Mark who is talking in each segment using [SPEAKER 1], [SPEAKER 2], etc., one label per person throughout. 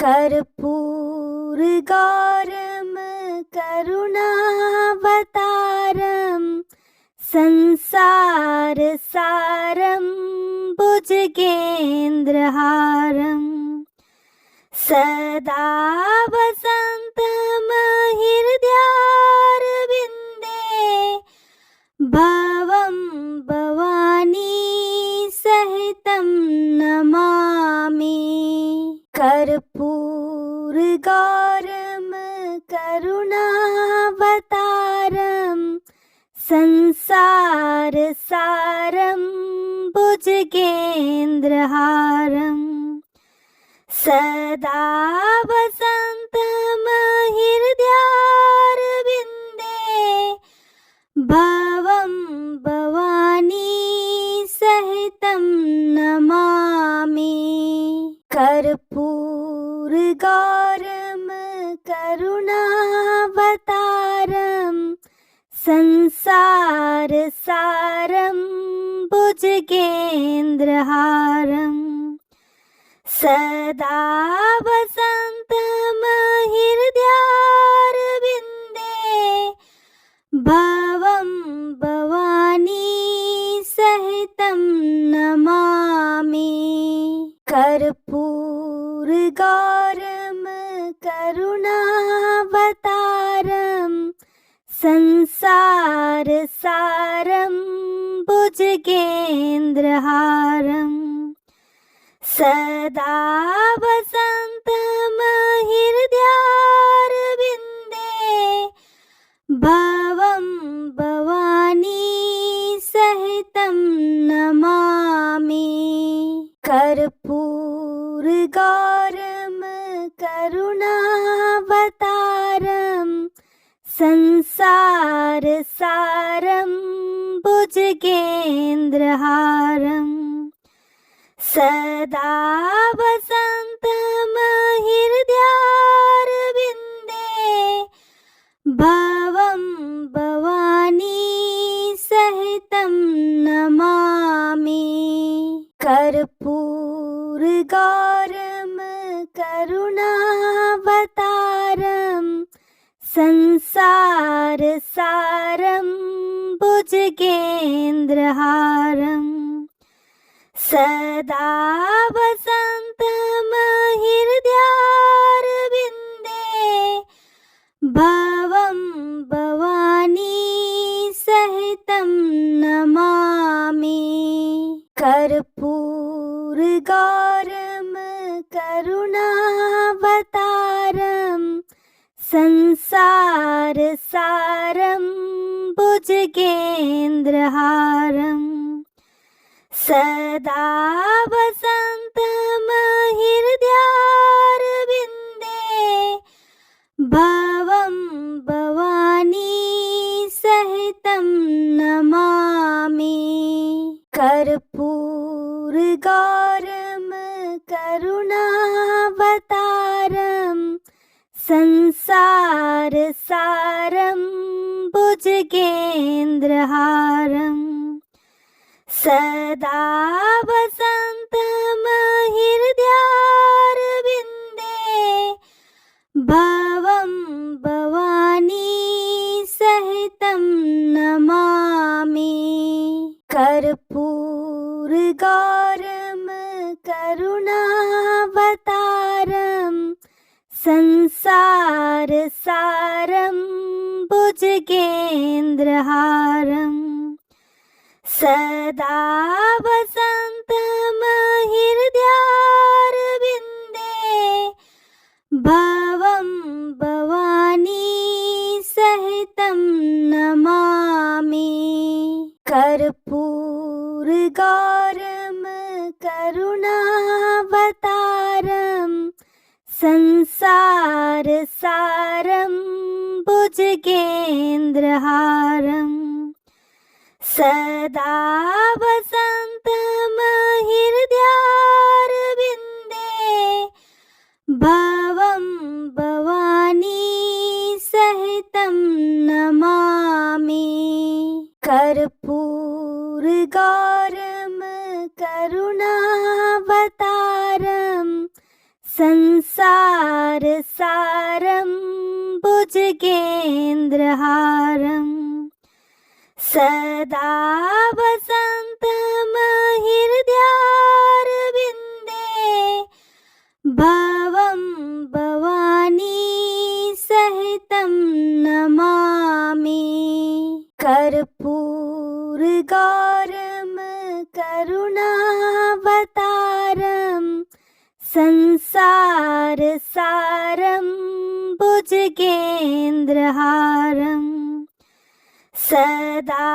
[SPEAKER 1] कर्पूरगौरं करुणावतारं संसारसारं भुजगेन्द्रहारं सदा वसन्तमहृदयारविन्दे भवं भवानी सहितं नमामि। कर्पूरगौरं करुणावतारं संसारसारं भुजगेन्द्रहारं सदा वसन्तमहृदयारविन्दे भवं भवानी सहितं नमामि। कर्पूरगौरं करुणावतारं संसारसारं भुजगेन्द्रहारं सदा वसन्तमहृदयारविन्दे भवं भवानी सहितं नमामि। कर्पूरगौरं करुणावतारं संसारसारं भुजगेन्द्रहारं सदा वसन्तमहृदयारविन्दे भवं भवानी सहितं नमामि। कर्पूरगौरं करुणावतारं संसारसारं भुजगेन्द्रहारं सदा वसन्तमहृदयारविन्दे भवं भवानी सहितं नमामि। कर्पूरगौरं करुणावतारं संसारसारं भुजगेन्द्रहारं सदा वसन्तमहृदयारविन्दे भवं भवानी सहितं नमामि। कर्पूरगौरं करुणावतारं संसारसारं भुजगेन्द्रहारं सदा वसन्तमहृदयारविन्दे भवं भवानी सहितं नमामि। कर्पूरगौरं करुणावतारं संसारसारं भुजगेन्द्रहारं सदा वसन्तमहृदयारविन्दे भवं भवानी सहितं नमामि। कर्पूरगौरं करुणावतारं संसारसारं भुजगेन्द्रहारं सदा वसन्तमहृदयारविन्दे भवं भवानी सहितं नमामि। कर्पूरगौरं करुणावतारं संसारसारं भुजगेन्द्रहारं सदा वसन्तमहृदयारविन्दे भवं भवानी सहितं नमामि। कर्पूरगौरं करुणावतारं संसार संसारसारं भुजगेन्द्रहारं सदा वसन्तमहृदयारविन्दे भवं भवानी सहितं नमामि। कर्पूरगौरं करुणावतारं संसारसारं भुजगेन्द्रहारं सदा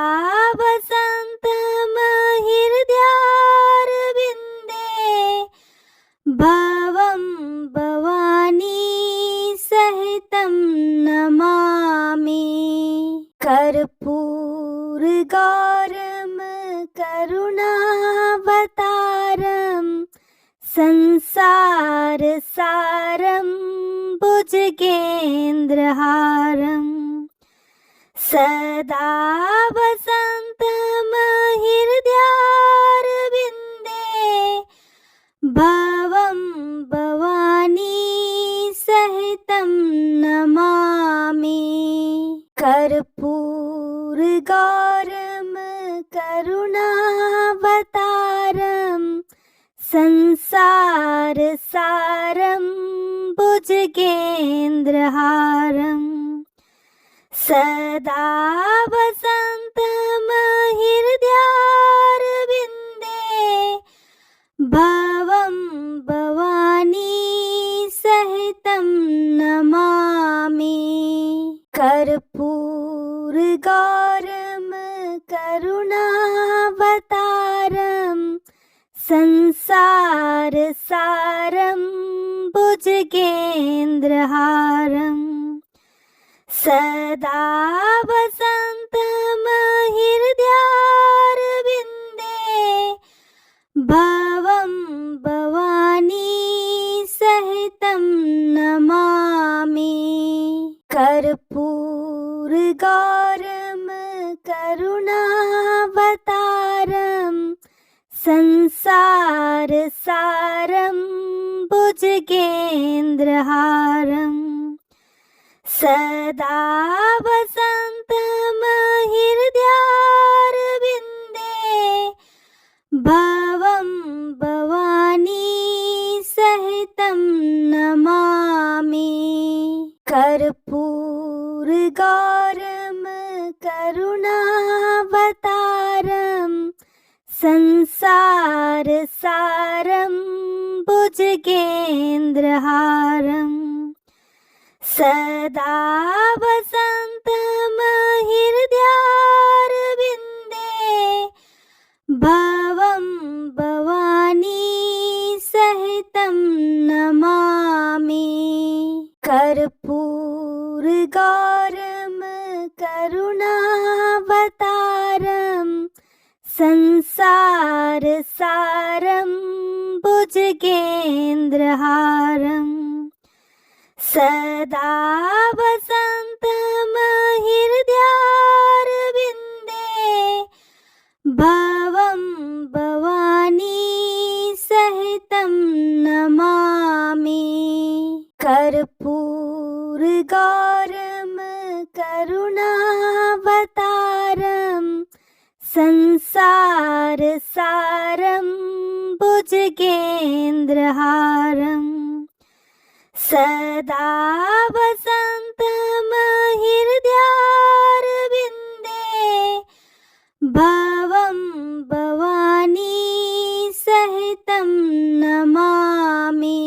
[SPEAKER 1] वसन्तमहृदयारविन्दे भवं भवानी सहितं नमामि। कर्पूरगौरं करुणावतारं संसारसारं भुजगेन्द्रहारं सदा वसन्तमहृदयारविन्दे भवं भवानी सहितं नमामि। कर्पूरगौरं करुणावतारं संसारसारं भुजगेन्द्रहारं सदा वसन्तमहृदयारविन्दे भवं भवानी सहितं नमामि। कर्पूरगौरं करुणावतारं संसारसारं भुजगेन्द्रहारं सदा वसन्तमहृदयारविन्दे भवं भवानी सहितं नमामि। कर्पूरगौरं करुणावतारं संसारसारं भुजगेन्द्रहारं सदा वसन्तमहृदयारविन्दे भवं भवानी सहितं नमामि। कर्पूरगौरं करुणावतारं संसारसारं भुजगेन्द्रहारं सदा वसन्तमहृदयारविन्दे भवं भवानी सहितं नमामि। कर्पूरगौरं करुणावतारं संसारसारं भुजगेन्द्रहारं सदा वसन्तमहृदयारविन्दे भवं भवानी सहितं नमामि। कर्पूरगौरं करुणावतारं संसारसारं भुजगेन्द्रहारं सदा वसन्तमहृदयारविन्दे भवं भवानी सहितं नमामि।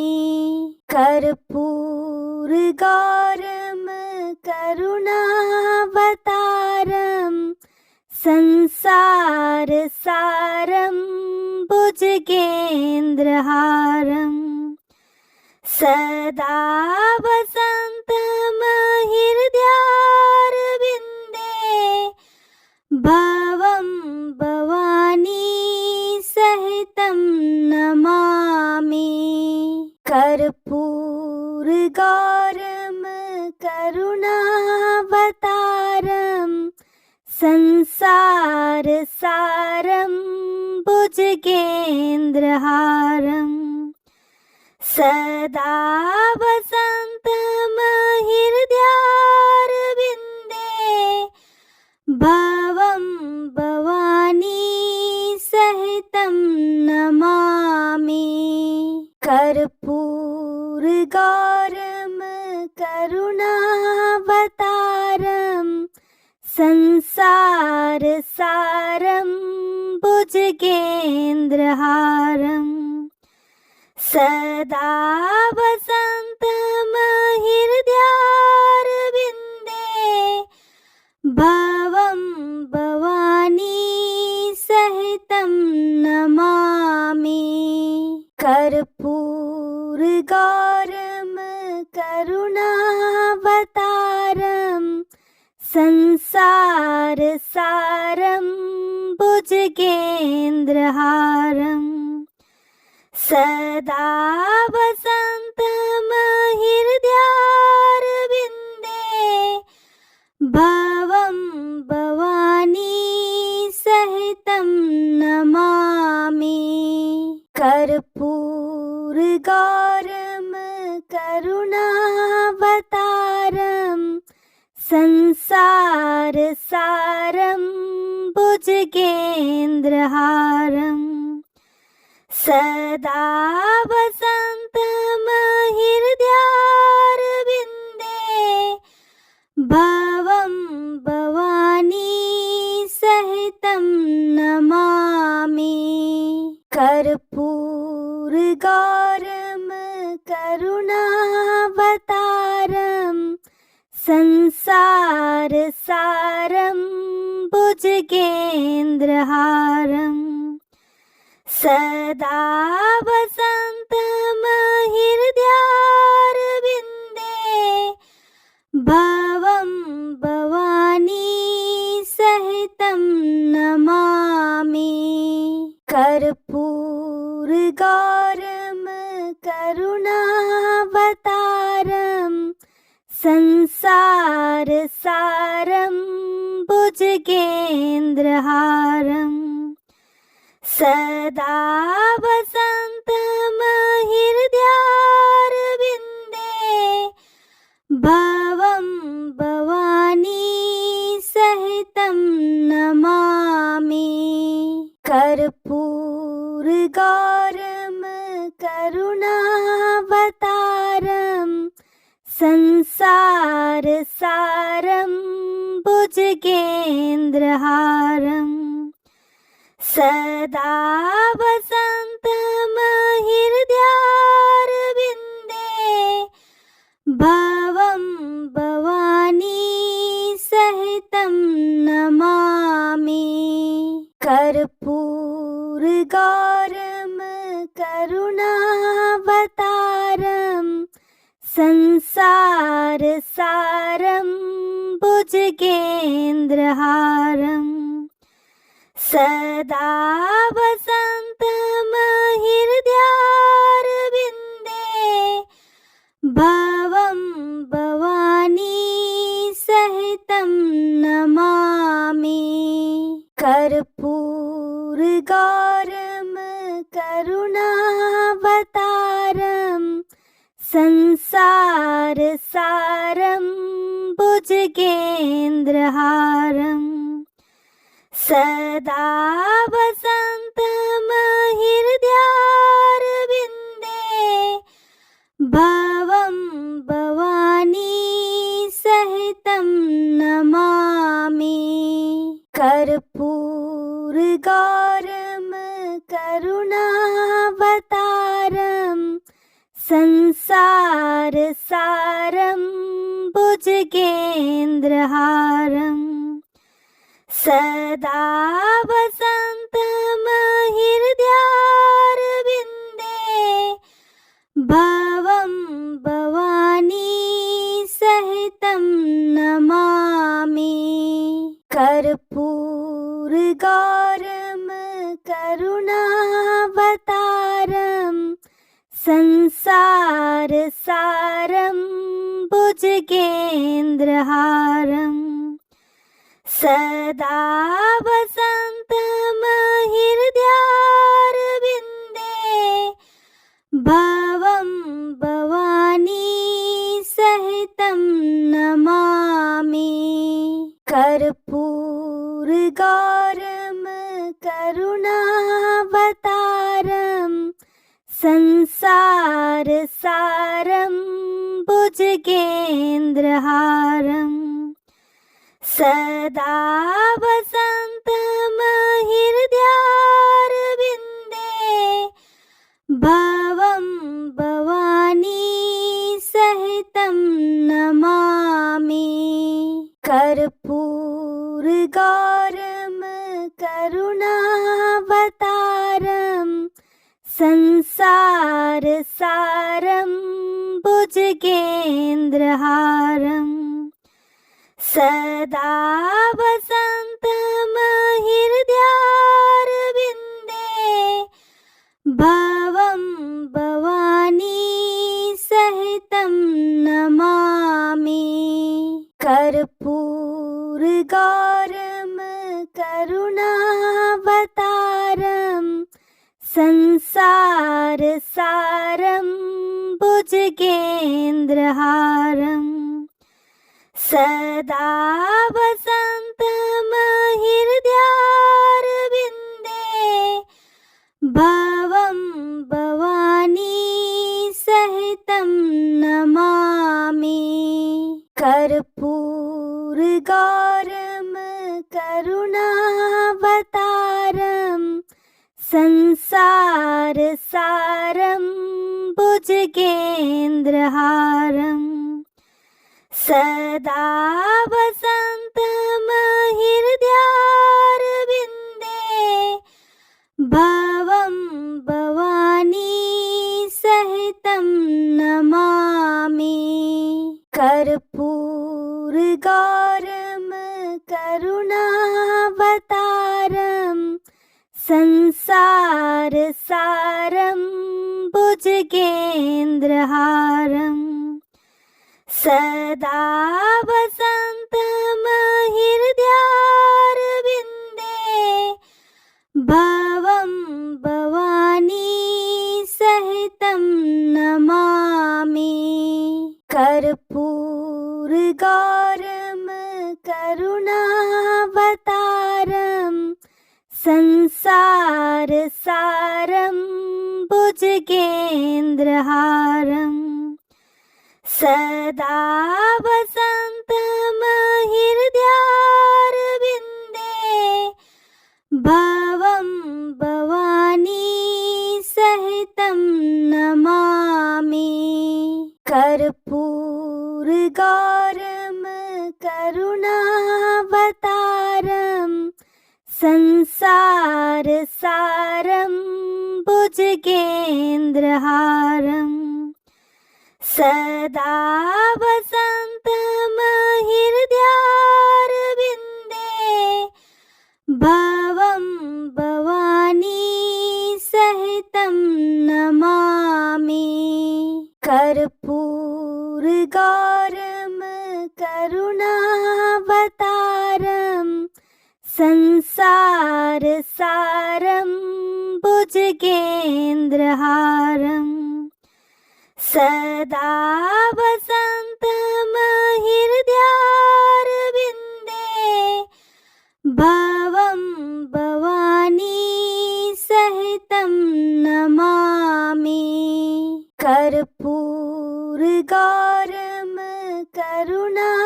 [SPEAKER 1] कर्पूरगौरं करुणावतारं संसारसारं भुजगेन्द्रहारं सदा वसन्तमहृदयारविन्दे भवं भवानी सहितं नमामि। कर्पूरगौरं करुणावतारं संसारसारं भुजगेन्द्रहारं सदा वसन्तमहृदयारविन्दे भवं भवानी सहितं नमामि। कर्पूरगौरं करुणावतारं संसारसारं भुजगेन्द्रहारं सदा वसन्तमहृदयारविन्दे भवं भवानी सहितं नमामि। कर्पूरगौरं करुणावतारं संसारसारं भुजगेन्द्रहारं सदा वसन्तमहृदयारविन्दे भवं भवानी सहितं नमामि। कर्पूरगौरं करुणावतारं संसारसारं भुजगेन्द्रहारं सदा वसन्तमहृदयारविन्दे भवं भवानी सहितं नमामि। कर्पूरगौरं करुणावतारं संसारसारं भुजगेन्द्रहारं सदा वसन्तमहृदयारविन्दे भवं भवानी सहितं नमामि। कर्पूरगौरं करुणावतारं संसारसारं भुजगेन्द्रहारं सदा वसन्तमहृदयारविन्दे भवं भवानी सहितं नमामि। कर्पूरगौरं करुणावतारं संसारसारं भुजगेन्द्रहारं सदा वसन्तमहृदयारविन्दे भवं भवानी सहितं नमामि। कर्पूरगौरं करुणावतारं संसारसारं भुजगेन्द्रहारं सदा वसन्तमहृदयारविन्दे भवं भवानी सहितं नमामि। कर्पूरगौरं करुणावतारं संसारसारं भुजगेन्द्रहारं सदा वसन्तमहृदयारविन्दे भवं भवानी सहितं नमामि। कर्पूरगौरं करुणावतारं संसारसारं भुजगेन्द्रहारं सदा वसन्तमहृदयारविन्दे भवं भवानी सहितं नमामि। कर्पूरगौरं करुणावतारं संसारसारं भुजगेन्द्रहारं सदा वसन्तमहृदयारविन्दे भवं कर्पूरगौरं करुणावतारं संसारसारं भुजगेन्द्रहारं सदा वसन्तमहृदयारविन्दे भवं भवानी सहितं नमामि। कर्पूरगौरं करुणावतारं संसारसारं भुजगेन्द्रहारं सदा वसन्तमहृदयारविन्दे भवं भवानी सहितं नमामि। कर्पूरगौरं करुणावतारं संसारसारं भुजगेन्द्रहारं सदा वसन्तमहृदयारविन्दे भवं भवानी सहितं नमामि। कर्पूरगौरं करुणावतारं संसारसारं भुजगेन्द्रहारं सदा वसन्तमहृदयारविन्दे भवं भवानी सहितं नमामि। कर्पूरगौरं करुणावतारं संसारसारं भुजगेन्द्रहारं सदा वसन्तमहृदयारविन्दे भवं भवानी सहितं नमामि। कर्पूरगौरं करुणावतारं संसारसारं भुजगेन्द्रहारं सदा वसन्तमहृदयारविन्दे भवं भवानी सहितं नमामि। कर्पूरगौरं करुणावतारं संसारसारं भुजगेन्द्रहारं सदा वसन्तमहृदयारविन्दे भवं भवानी सहितं नमामि। कर्पूरगौरं करुणावतारं संसारसारं भुजगेन्द्रहारं सदा वसन्तमहृदयारविन्दे भवं भवानी सहितं नमामि। कर्पूरगौरं करुणावतारं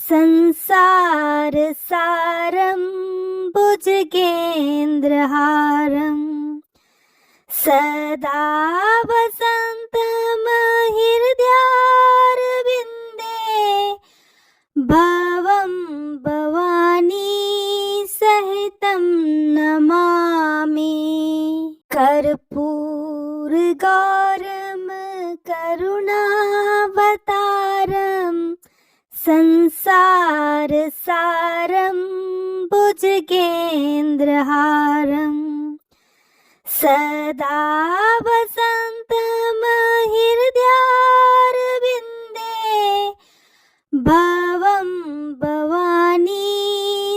[SPEAKER 1] संसारसारं भुजगेन्द्रहारं सदा वसन्तमहृदयारविन्दे भवं भवानी सहितं नमामि। कर्पूरगौरं करुणावतारं संसारसारं भुजगेन्द्रहारं सदा वसन्तमहृदयारविन्दे भवं भवानी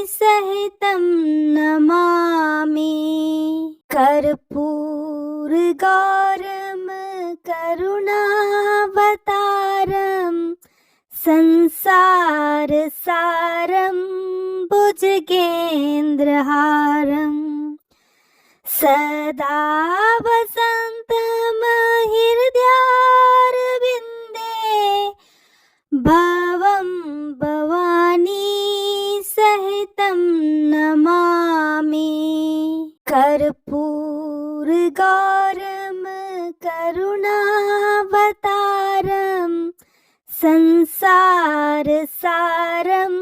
[SPEAKER 1] सहितं नमामि। कर्पूरगौरं करुणावतारं संसार सारं भुजगेन्द्रहारम् सदा वसन्तमहृदयारविन्दे भवं भवानी सहितं नमामि कर्पूरगौरं करुणावतारं संसार सारं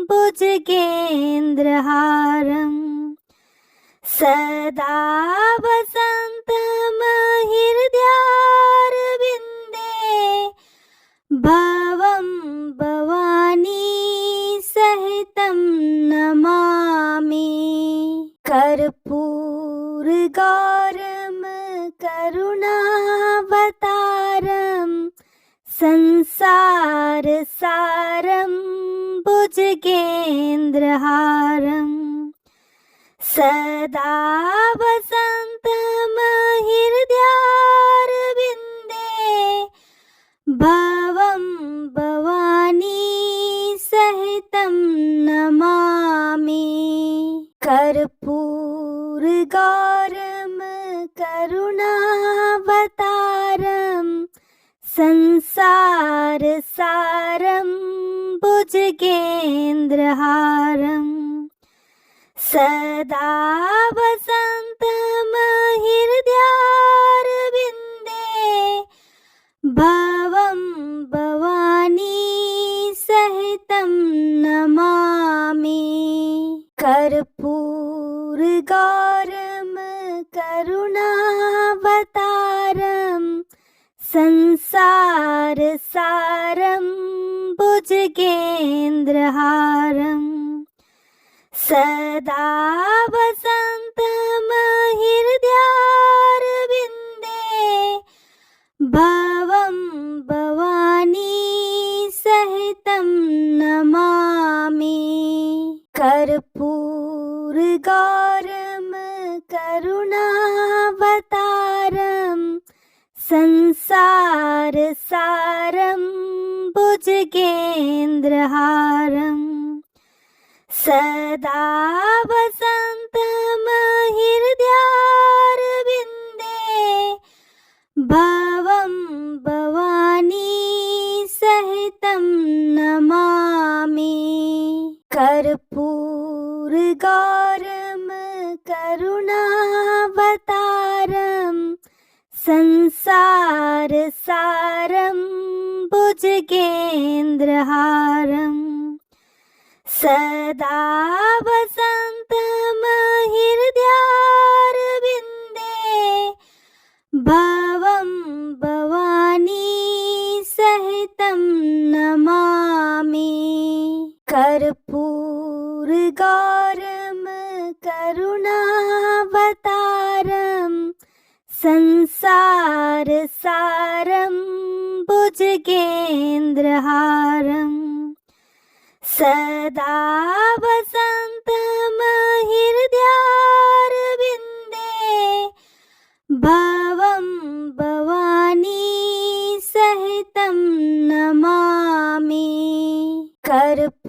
[SPEAKER 1] भुजगेन्द्रहारम् सदा वसन्तमहृदयारविन्दे भवं भवानी सहितं नमामि कर्पूरगौरं करुणावतारं संसार सारं भुजगेन्द्रहारम् सदा वसन्तमहृदयारविन्दे भवं भवानी सहितं नमामि कर्पूरगौरं करुणावतारं संसार सारं भुजगेन्द्रहारम् सदा वसन्तमहृदयारविन्दे भवं भवानी सहितं नमामि कर्पूरगौरं करुणावतारं संसार सारं भुजगेन्द्रहारम् सदा वसन्तमहृदयारविन्दे भवं भवानी सहितं नमामि कर्पूरगौरं करुणावतारं संसार सारं भुजगेन्द्रहारम् सदा वसन्तमहृदयारविन्दे भवं भवानी सहितं नमामि कर्पूरगौरं करुणावतारं संसार सारं भुजगेन्द्रहारम् सदा वसन्तमहृदयारविन्दे भवं भवानी सहितं नमामि कर्पूरगौरं करुणावतारं संसार सारं भुजगेन्द्रहारम् सदा वसन्तमहृदयारविन्दे भवं भवानी सहितं नमामि कर्पूरगौरं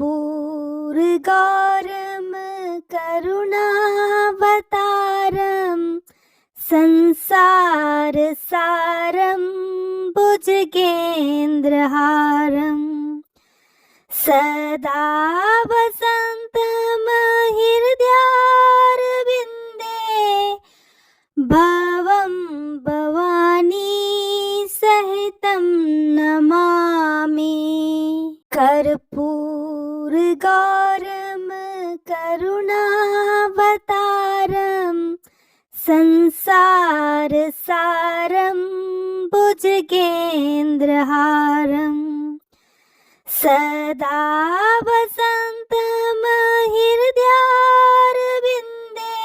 [SPEAKER 1] करुणावतारं संसार सारं भुजगेन्द्रहारम् सदा वसन्तमहृदयारविन्दे भवं भवानी सहितं नमामि कर्पूरगौरं करुणावतारं संसार सारं भुजगेन्द्रहारम् सदा वसन्तमहृदयारविन्दे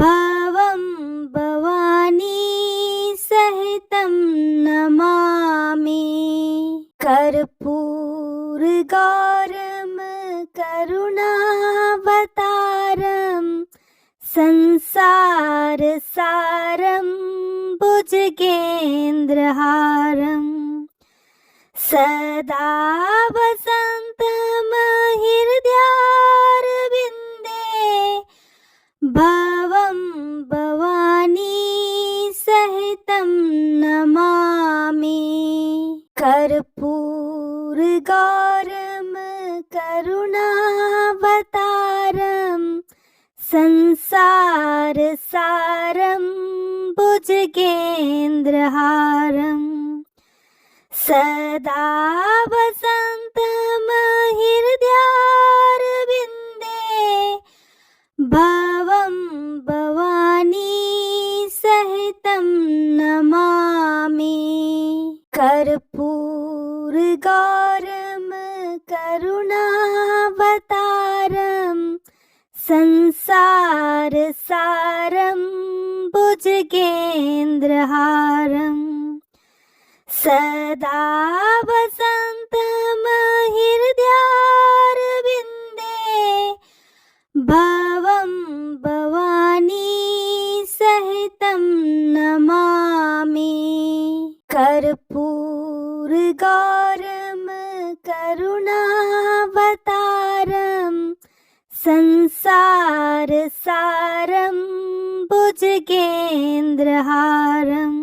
[SPEAKER 1] भवं भवानी सहितं नमामि कर्पूरगौरं करुणावतारं संसार सारं भुजगेन्द्रहारम् सदा वसन्तमहृदयारविन्दे भवं भवानी सहितं नमामि। कर्पूरगौरं करुणावतारं संसारसारं भुजगेन्द्रहारम् सदा वसन्तमहृदयारविन्दे भवं भवानी सहितं नमामि। कर्पूरगौरं करुणावतारं संसारसारं भुजगेन्द्रहारम् सदा वसन्तमहृदयारविन्दे भवं भवानी सहितं नमामि। कर्पूरगौरं करुणावतारं संसारसारं भुजगेन्द्रहारम्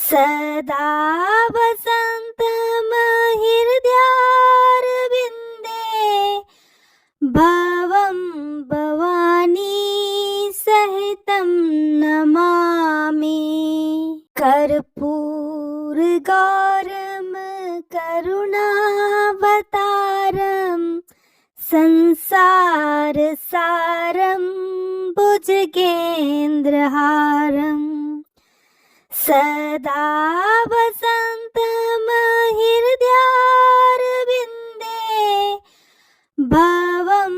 [SPEAKER 1] सदा वसन्तमहृदयारविन्दे भवं भवानी सहितं नमामि। कर्पूरगौरं करुणावतारं संसारसारं भुजगेन्द्रहारम् सदा वसन्तमहृदयारविन्दे भवं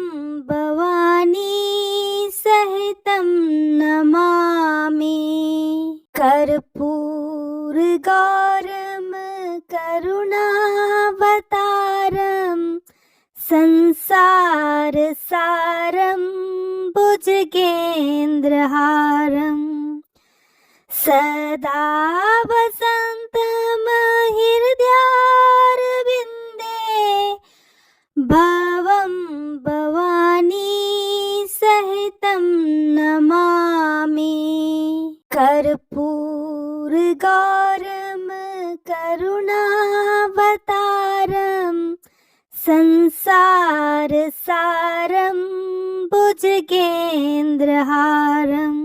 [SPEAKER 1] भवानी सहितं नमामि। कर्पूरगौरं करुणावतारं संसारसारं भुजगेन्द्रहारम् सदा वसन्तमहृदयारविन्दे भवं भवानी सहितं नमामि। कर्पूरगौरं करुणावतारं संसारसारं भुजगेन्द्रहारम्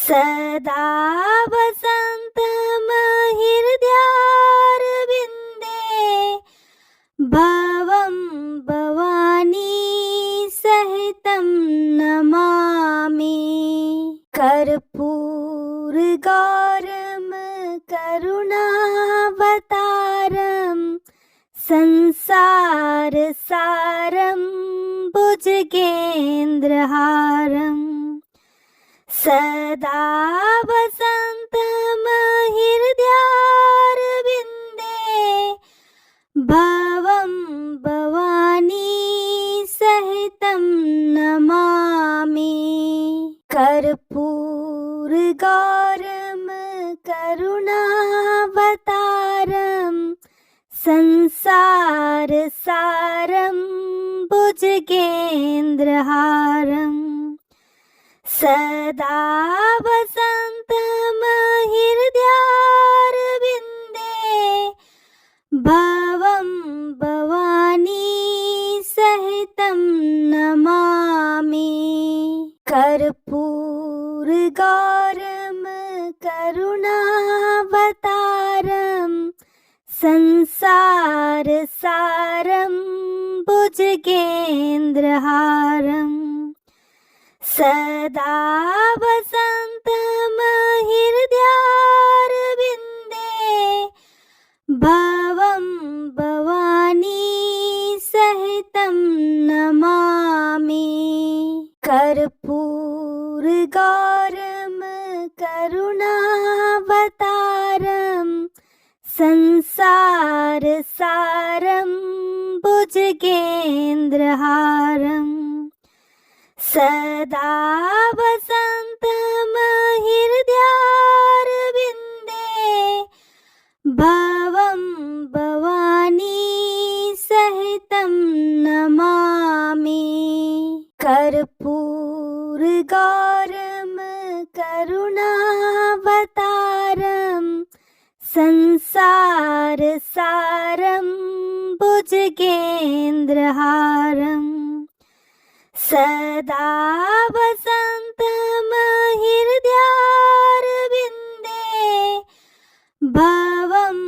[SPEAKER 1] सदा वसन्तमहृदयारविन्दे भवं भवानी सहितं नमामि। कर्पूरगौरं करुणावतारं संसारसारं भुजगेन्द्रहारम् सदा वसन्तमहृदयारविन्दे भवं भवानी सहितं नमामि। कर्पूरगौरं करुणावतारं संसारसारं भुजगेन्द्रहारम् सदा वसन्तमहृदयारविन्दे भवं भवानी सहितं नमामि। कर्पूरगौरं करुणावतारं संसारसारं भुजगेन्द्रहारम् सदा वसन्तमहृदयारविन्दे भवं भवानी सहितं नमामि। कर्पूरगौरं करुणावतारं संसारसारं भुजगेन्द्रहारम् सदा वसन्तमहृदयारविन्दे भवं संसारसारं भुजगेन्द्रहारं सदा वसन्तमहृदयारविन्दे भवं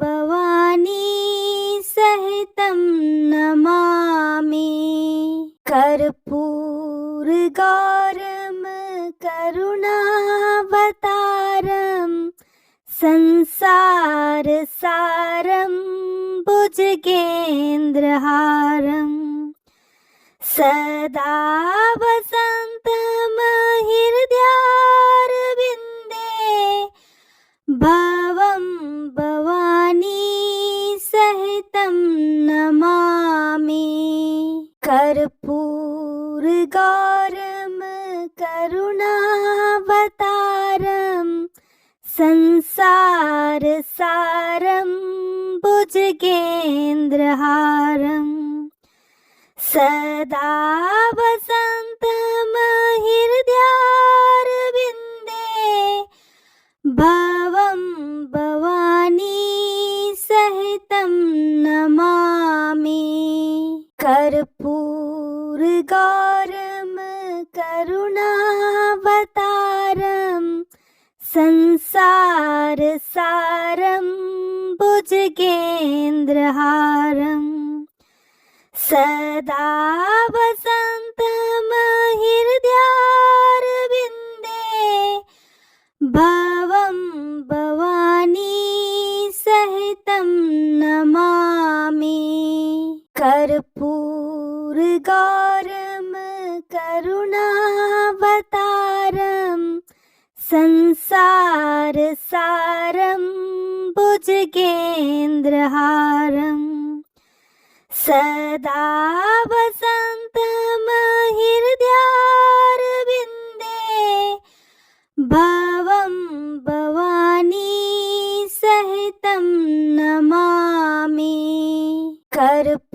[SPEAKER 1] भवानी सहितं नमामि। कर्पूरगौरं करुणावतारं संसारसारं भुजगेन्द्रहारं सदा वसन्तमहृदयारविन्दे भवं भवानी सहितं नमामि। कर्पूरगौरं करुणावतारं संसारसारं भुजगेन्द्रहारं सदा वसन्तमहृदयारविन्दे भवं भवानी सहितं नमामि। कर्पूरगौरं करुणावतारं संसारसारं भुजगेन्द्रहारं सदा वसन्तमहृदयारविन्दे भवं भवानी सहितं नमामि। कर्पूरगौरं करुणावतारं संसारसारं भुजगेन्द्रहारं सदा वसन्तमहृदयारविन्दे भवं भवानी सहितं नमामि। कर्पूरगौरं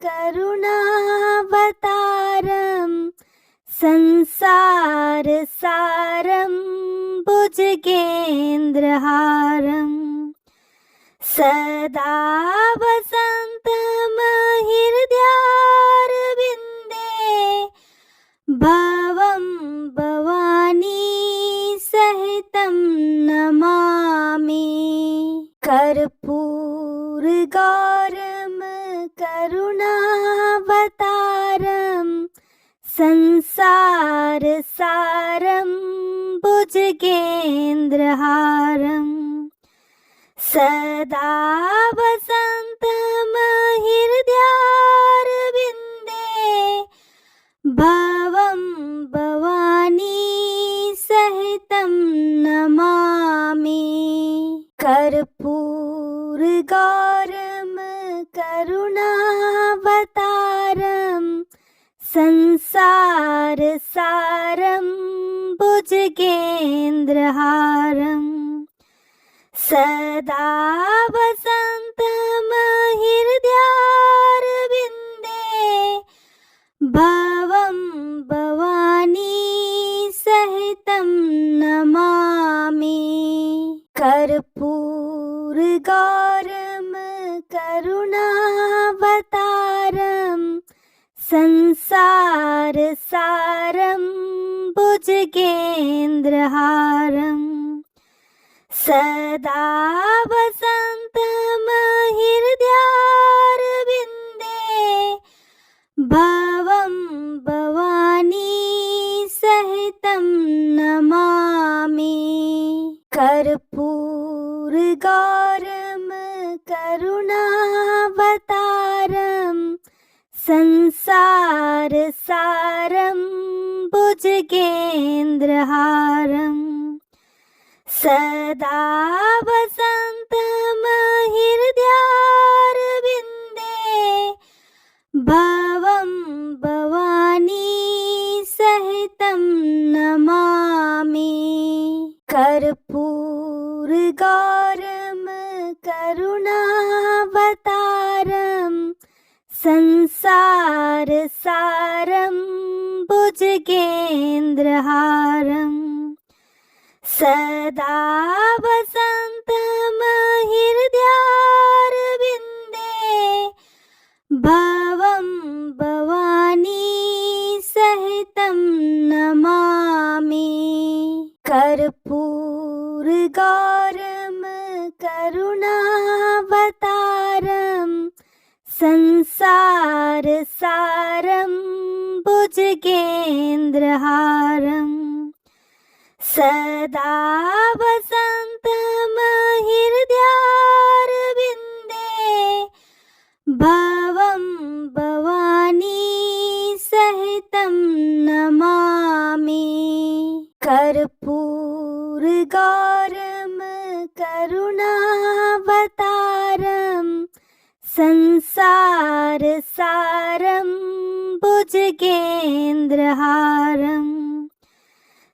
[SPEAKER 1] करुणावतारं संसारसारं भुजगेन्द्रहारं सदा वसन्तमहृदयारविन्दे भवं भवानी सहितं नमामि। कर्पूरगौरं करुणावतारं संसारसारं भुजगेन्द्रहारं सदा वसन्तमहृदयारविन्दे भवं भवानी सहितं नमामि। कर्पूरगौरं करुणावतारं संसारसारं भुजगेन्द्रहारं सदा वसन्तमहृदयारविन्दे भवं भवानी सहितं नमामि। कर्पूरगौरं करुणावतारं संसारसारं भुजगेन्द्रहारं सदा वसन्तमहृदयारविन्दे भवं भवानी सहितं नमामि। कर्पूरगौरं करुणावतारं संसारसारं भुजगेन्द्रहारं सदा वसन्तमहृदयारविन्दे भवं भवानी सहितं नमामि। कर्पूरगौरं करुणावतारं संसारसारं भुजगेन्द्रहारं सदा वसन्तमहृदयारविन्दे भवं भवानी सहितं नमामि। कर्पूरगौरं करुणावतारं संसारसारं भुजगेन्द्रहारं सदा वसन्तमहृदयारविन्दे भवं भवानी सहितं नमामि। कर्पूरगौरं करुणावतारं संसारसारं भुजगेन्द्रहारं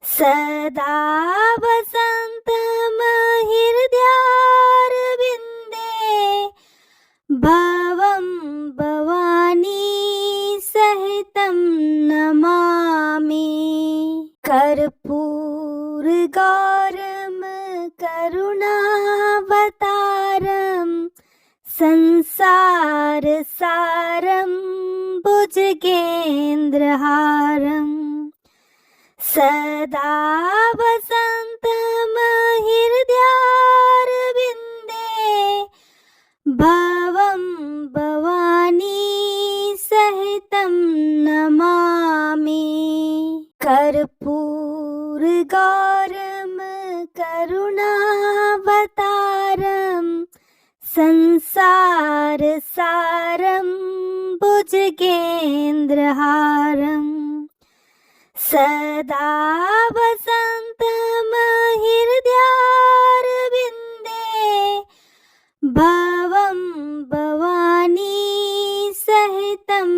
[SPEAKER 1] सदा वसन्तमहृदयारविन्दे भवं भवानी सहितं नमामि। कर्पूरगौरं करुणावतारं संसारसारं भुजगेन्द्रहारं सदा वसन्तमहृदयारविन्दे भवं भवानी सहितं नमामि। कर्पूरगौरं करुणावतारं संसारसारं भुजगेन्द्रहारं सदा वसन्तमहृदयारविन्दे भवं भवानी सहितं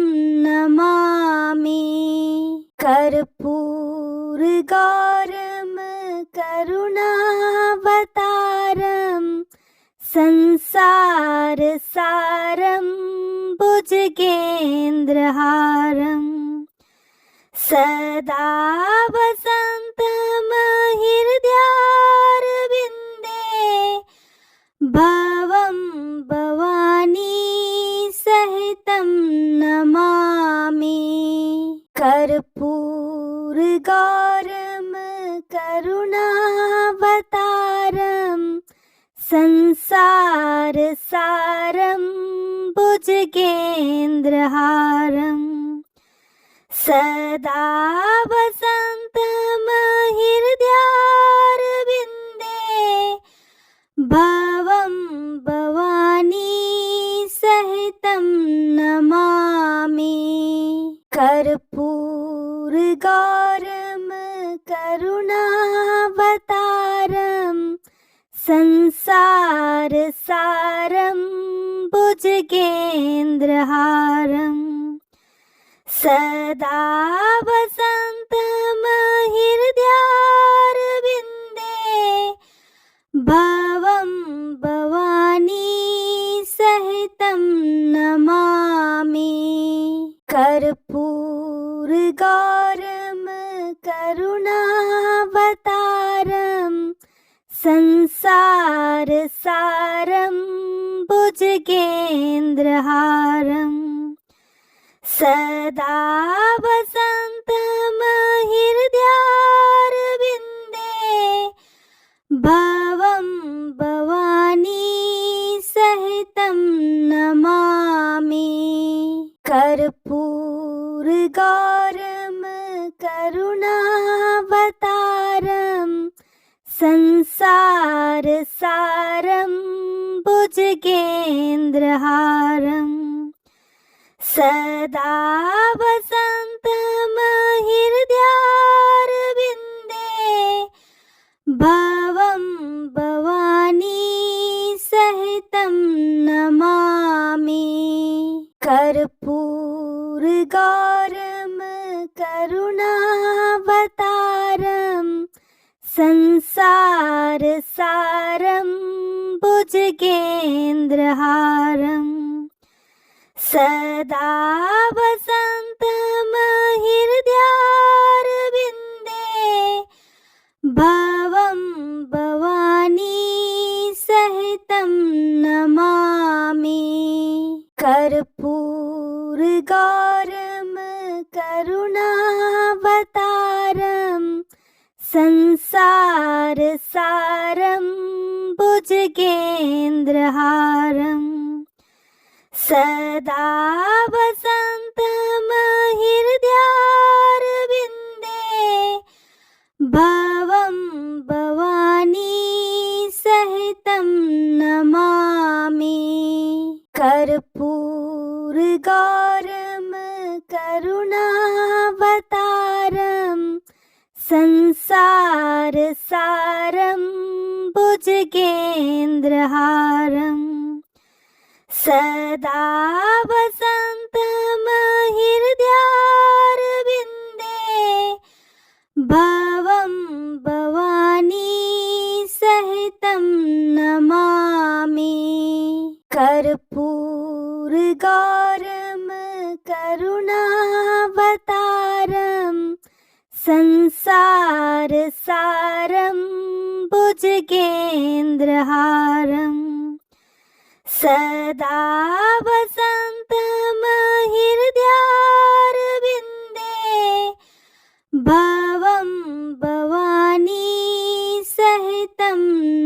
[SPEAKER 1] नमामि। कर्पूरगौरं करुणावतारं संसारसारं भुजगेन्द्रहारं सदा वसन्तमहृदयारविन्दे भवं भवानी सहितं नमामि। कर्पूरगौरं करुणावतारं संसारसारं भुजगेन्द्रहारं सदा वसन्तमहृदयारविन्दे भवं भवानी सहितं नमामि। कर्पूरगौरं करुणावतारं संसारसारं भुजगेन्द्रहारं सदा वसन्तमहृदयारविन्दे भवं भवानी सहितं नमामि। कर्पूरगौरं करुणावतारं संसारसारं भुजगेन्द्रहारं सदा वसन्तमहृदयारविन्दे भवं भवानी सहितं नमामि। कर्पूरगौरं करुणावतारं संसारसारं भुजगेन्द्रहारं सदा वसन्तमहृदयारविन्दे भवं भवानी सहितं नमामि। कर्पूरगौरं करुणावतारं संसारसारं भुजगेन्द्रहारं सदा वसन्तमहृदयारविन्दे भवं कर्पूरगौरं करुणावतारं संसारसारं भुजगेन्द्रहारं सदा वसन्तमहृदयारविन्दे भवं भवानी सहितं नमामि। कर्पूरगौरं करुणावतारं संसारसारं भुजगेन्द्रहारं सदा वसन्तमहृदयारविन्दे भवं भवानी सहितं नमामि। कर्पूरगौरं करुणावतारं संसारसारं भुजगेन्द्रहारं सदा वसन्तमहृदयारविन्दे भवं भवानी सहितं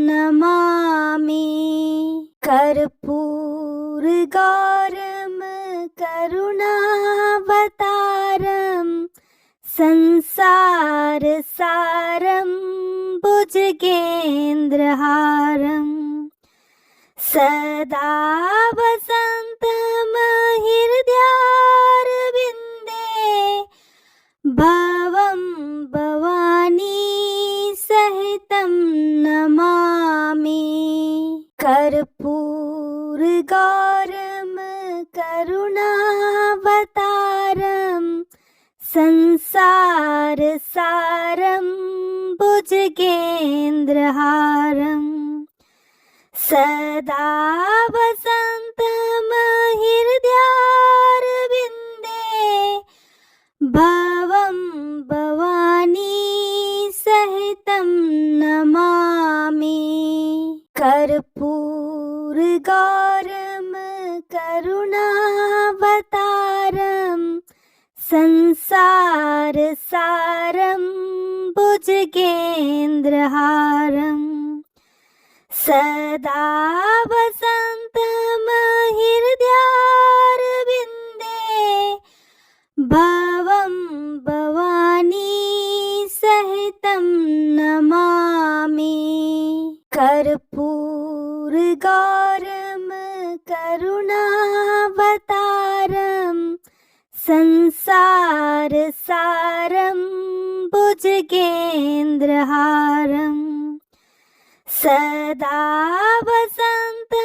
[SPEAKER 1] नमामि। कर्पूरगौरं करुणावतारं संसारसारं भुजगेन्द्रहारं सदा वसन्तमहृदयारविन्दे भवं भवानी सहितं नमामि। कर्पूरगौरं करुणावतारं संसारसारं भुजगेन्द्रहारं सदा वसन्तमहृदयारविन्दे भवं भवानी सहितं नमामि। कर्पूरगौरं करुणावतारं संसारसारं भुजगेन्द्रहारं सदा वसन्तमहृदयारविन्दे भवं भवानी सहितं नमामि। कर्पूरगौरं करुणावतारं संसारसारं भुजगेन्द्रहारं सदा वसन्तमहृदयारविन्दे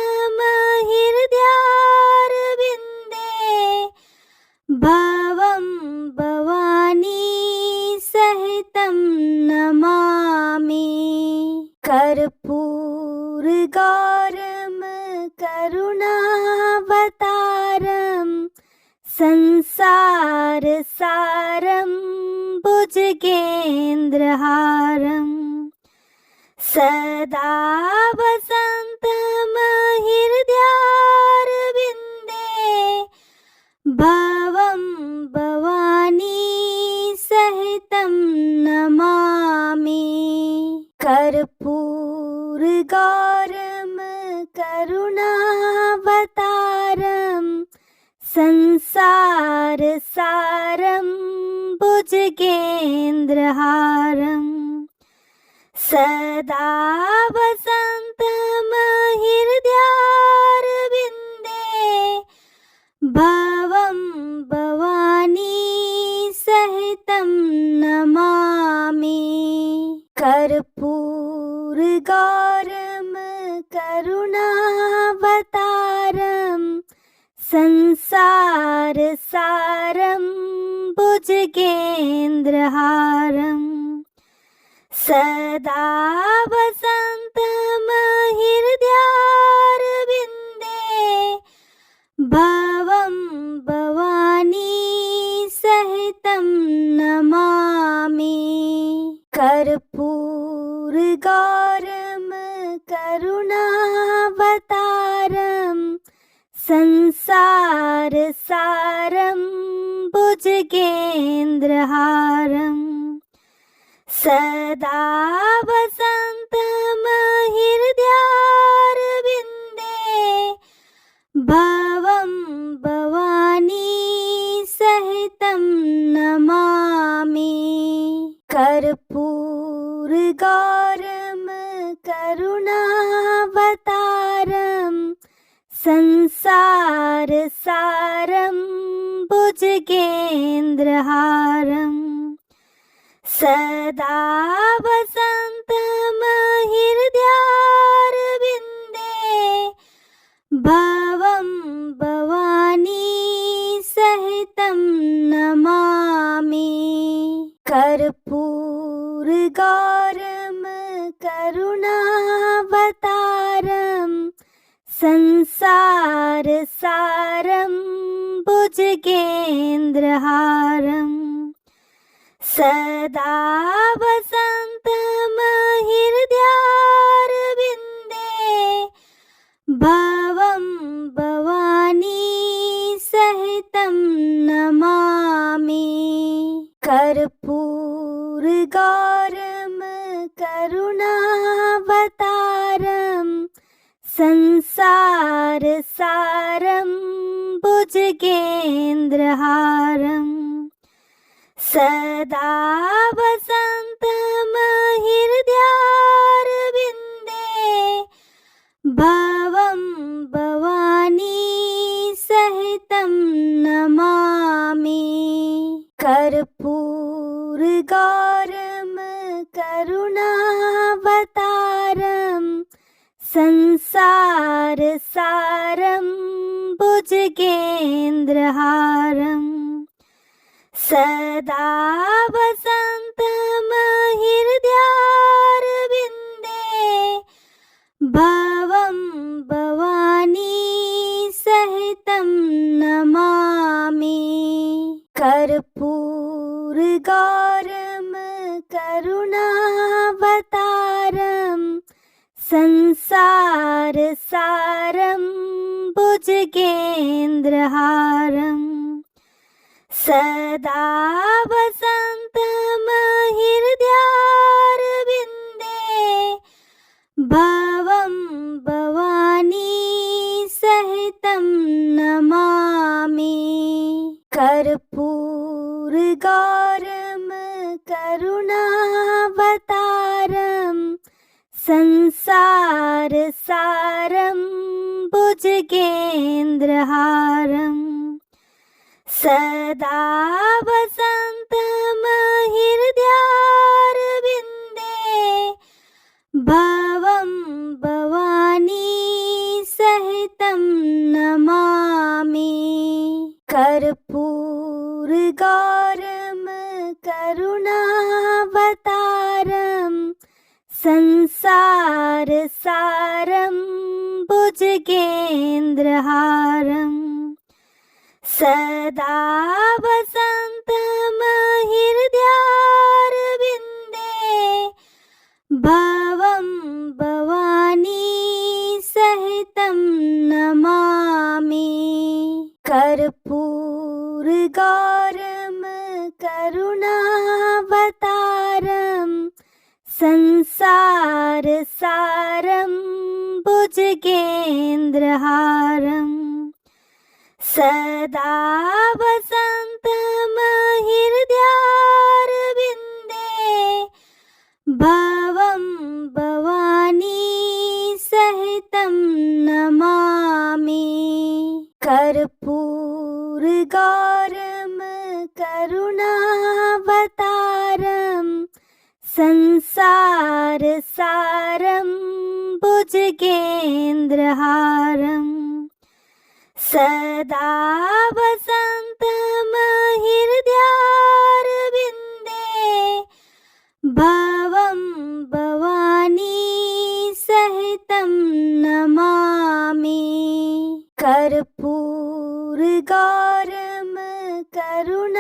[SPEAKER 1] भवं भवानी सहितं नमामि। कर्पूरगौरं करुणावतारं संसारसारं भुजगेन्द्रहारं सदा वसन्तमहृदयारविन्दे भवं भवानी सहितं नमामि। कर्पूरगौरं करुणावतारं संसारसारं भुजगेन्द्रहारं सदा वसन्तमहृदयारविन्दे भवं भवानी सहितं नमामि। कर्पूरगौरं करुणावतारं संसारसारं भुजगेन्द्रहारं सदा वसन्तमहृदयारविन्दे भवं भवानी सहितं नमामि। कर्पूरगौरं करुणावतारं संसार सारं भुजगेन्द्रहारं सदा वसन्तमहृदयारविन्दे भवं भवानी सहितं नमामि कर्पूरगौरं करुणावतारं संसार सारं भुजगेन्द्रहारं सदा वसन्तमहृदयारविन्दे भवं भवानी सहितं नमामि कर्पूरगौरं करुणावतारं संसार सारं भुजगेन्द्रहारं सदा वसन्तमहृदयारविन्दे भवं भवानी सहितं नमामि कर्पूरगौरं करुणावतारं संसार सारं भुजगेन्द्रहारं सदा वसन्तमहृदयारविन्दे भवं भवानी सहितं नमामि कर्पूरगौरं करुणावतारं संसार सारं भुजगेन्द्रहारं सदा वसन्तमहृदयारविन्दे भवं भवानी सहितं नमामि कर्पूरगौरं करुणावतारं संसार सारं भुजगेन्द्रहारं सदा वसन्तमहृदयारविन्दे भवं भवानी सहितं नमामि कर्पूरगौरं करुणावतारं संसार सारं भुजगेन्द्रहारं सदा वसन्तमहृदयारविन्दे भवं भवानी सहितं नमामि कर्पूरगौरं करुणावतारं संसार सारं भुजगेन्द्रहारं सदा वसन्तमहृदयारविन्दे भवं भवानी सहितं नमामि कर्पूरगौरं करुणावतारं संसार सारं भुजगेन्द्रहारं सदा वसन्तमहृदयारविन्दे भवं भवानी सहितं नमामि कर्पूरगौरं करुणावतारं संसार सारं भुजगेन्द्रहारं सदा वसन्तमहृदयारविन्दे भवं भवानी सहितं नमामि कर्पूरगौरं करुणावतारं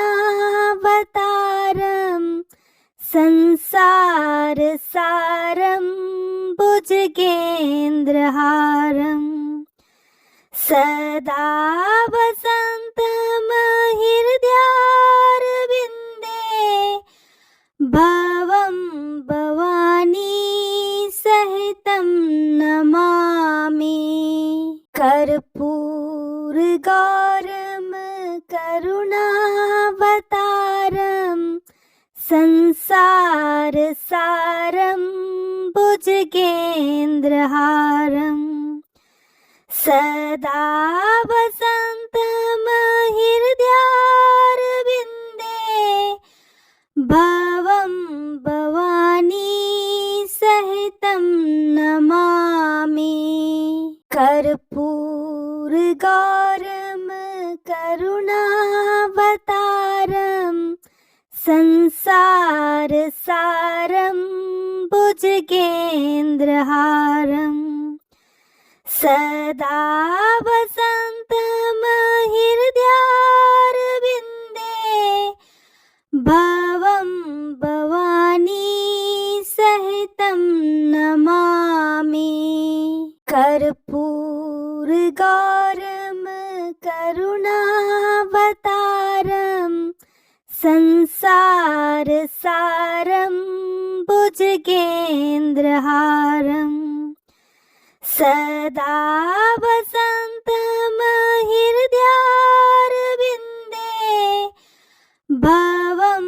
[SPEAKER 1] संसार सारं भुजगेन्द्रहारं सदा वसन्तमहृदयारविन्दे भवं भवानी सहितं नमामि कर्पूरगौरं करुणावतारं संसारसारं भुजगेन्द्रहारम् सदा वसन्तमहृदयारविन्दे भवं भवानी सहितं नमामि कर्पूरगौरं करुणावतारं संसारसारं भुजगेन्द्रहारम् सदा वसन्तमहृदयारविन्दे भवं भवानी सहितं नमामि कर्पूरगौरं करुणावतारं संसारसारं भुजगेन्द्रहारम् सदा वसन्तमहृदयारविन्दे भवं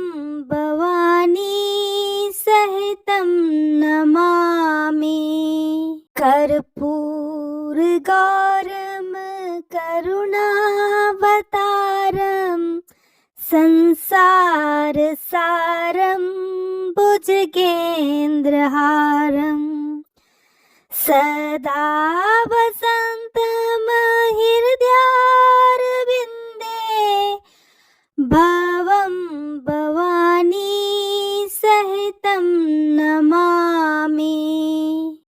[SPEAKER 1] भवानी सहितं नमामि कर्पूरगौरं करुणावतारं संसारसारं भुजगेन्द्रहारम् सदा वसन्तमहृदयारविन्दे